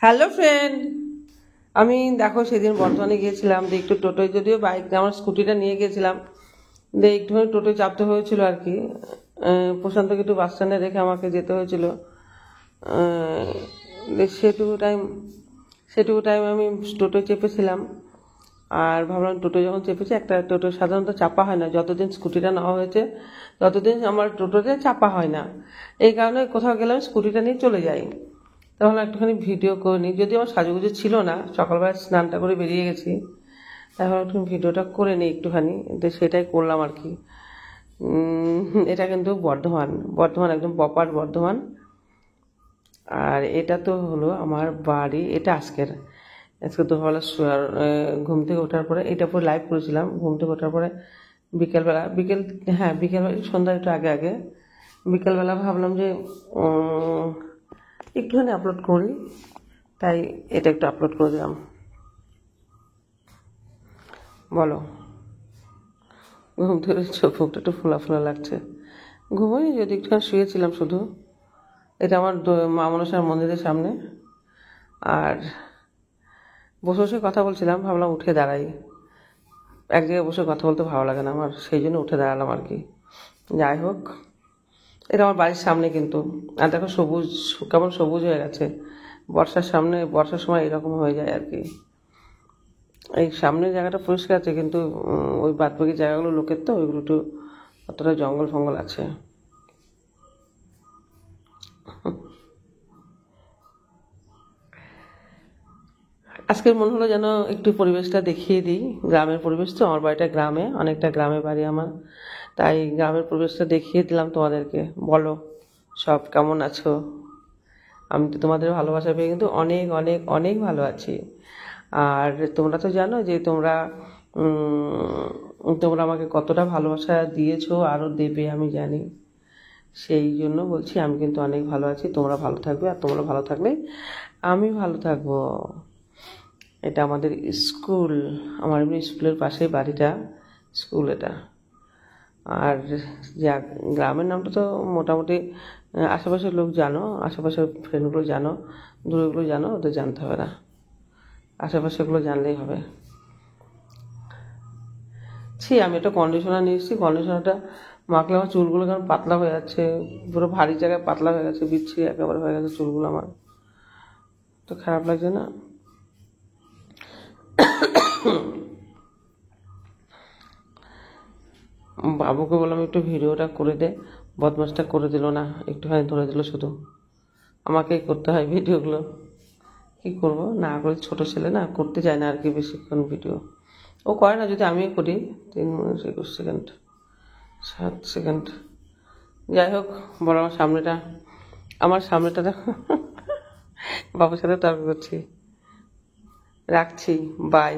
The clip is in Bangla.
হ্যালো ফ্রেন্ড, আমি দেখো সেদিন বর্ধমানে গিয়েছিলাম, দিয়ে একটু টোটোয়, যদিও বাইক আমার স্কুটিটা নিয়ে গিয়েছিলাম, দিয়ে একটুখানি টোটোয় চাপতে হয়েছিল আর কি। প্রশান্তকে একটু বাস স্ট্যান্ডে রেখে আমাকে যেতে হয়েছিল। সেটুকু টাইম আমি টোটোয় চেপেছিলাম। আর ভাবলাম টোটো যখন চেপেছি, একটা টোটো সাধারণত চাপা হয় না, যতদিন স্কুটিটা নেওয়া হয়েছে ততদিন আমার টোটোতে চাপা হয় না। এই কারণে কোথাও গেলে আমি স্কুটিটা নিয়ে চলে যাই। তখন একটুখানি ভিডিও করে নিই, যদি আমার সাজুগুজু ছিল না, সকালবেলা স্নানটা করে বেরিয়ে গেছি, তারপর একটু ভিডিওটা করে নিই একটুখানি, সেটাই করলাম আর কি। এটা কিন্তু বর্ধমান একদম প্রপার বর্ধমান। আর এটা তো হলো আমার বাড়ি। এটা আজকে দুপুরবেলা ঘুম থেকে ওঠার পরে এটা পরে লাইভ করেছিলাম। ঘুম থেকে ওঠার পরে বিকেলবেলা সন্ধ্যা একটু আগে আগে বিকেলবেলা ভাবলাম যে একটুখানি আপলোড করি, তাই এটা একটু আপলোড করে দিলাম। বলো, ঘুম থেকে চোখ মুখটা একটু ফোলা ফোলা লাগছে। ঘুমোই, যদি একটুখানি শুয়েছিলাম শুধু। এটা আমার মা মনসার মন্দিরের সামনে। আর বসে বসে কথা বলছিলাম, ভাবলাম উঠে দাঁড়াই। এক জায়গায় বসে কথা বলতে ভালো লাগে না আমার, সেই জন্য উঠে দাঁড়ালাম আর কি। যাই হোক, এটা আমার বাড়ির সামনে কিন্তু। আর দেখো কেমন সবুজ হয়ে গেছে। বর্ষার সময় এরকম হয়ে যায় আর কি। এই সামনের জায়গাটা পরিষ্কার আছে, কিন্তু ওই বাদবাকি জায়গাগুলো লোকের, তো ওইগুলো একটু অতটা জঙ্গল ফঙ্গল আছে। আজকের মনে হলো যেন একটু পরিবেশটা দেখিয়ে দিই। গ্রামের পরিবেশ তো, আমার বাড়িটা গ্রামে, অনেকটা গ্রামে বাড়ি আমার, তাই গ্রামের পরিবেশটা দেখিয়ে দিলাম তোমাদেরকে। বলো, সব কেমন আছো? আমি তো তোমাদের ভালোবাসা পেয়ে কিন্তু অনেক অনেক অনেক ভালো আছি। আর তোমরা তো জানো যে তোমরা আমাকে কতটা ভালোবাসা দিয়েছো, আরও দেবে আমি জানি। সেই জন্য বলছি, আমি কিন্তু অনেক ভালো আছি। তোমরা ভালো থাকবে, আর তোমরা ভালো থাকলে আমি ভালো থাকবো। এটা আমাদের স্কুল, আমার এমনি স্কুলের পাশেই বাড়িটা, স্কুল এটা। আর যা গ্রামের নামটা তো মোটামুটি আশেপাশের লোক জানো, আশেপাশের ফ্রেন্ডগুলো জানো, দূরেগুলো জানো, ওদের জানতে হবে না, আশেপাশেগুলো জানলেই হবে। আমি একটা কন্ডিশনার নিয়ে এসেছি। কন্ডিশনারটা মাখলে আমার চুলগুলো কেমন পাতলা হয়ে যাচ্ছে, পুরো ভারী জায়গায় পাতলা হয়ে গেছে, বিচ্ছিরি একেবারে হয়ে গেছে চুলগুলো আমার। তো খারাপ লাগছে না? বাবুকে বললাম একটু ভিডিওটা করে দে, বদমাসটা করে দিল না, একটুখানি ধরে দিল শুধু। আমাকেই করতে হয় ভিডিওগুলো, কী করবো, না করে ছোটো ছেলে না, করতে চায় না আর কি বেশিক্ষণ ভিডিও। ও করে না, যদি আমিও করি 3 মিনিট 21 সেকেন্ড 7 সেকেন্ড। যাই হোক, বলো, আমার সামনেটা দেখো। বাবুর সাথে তর্ক করছি। রাখছি, বাই।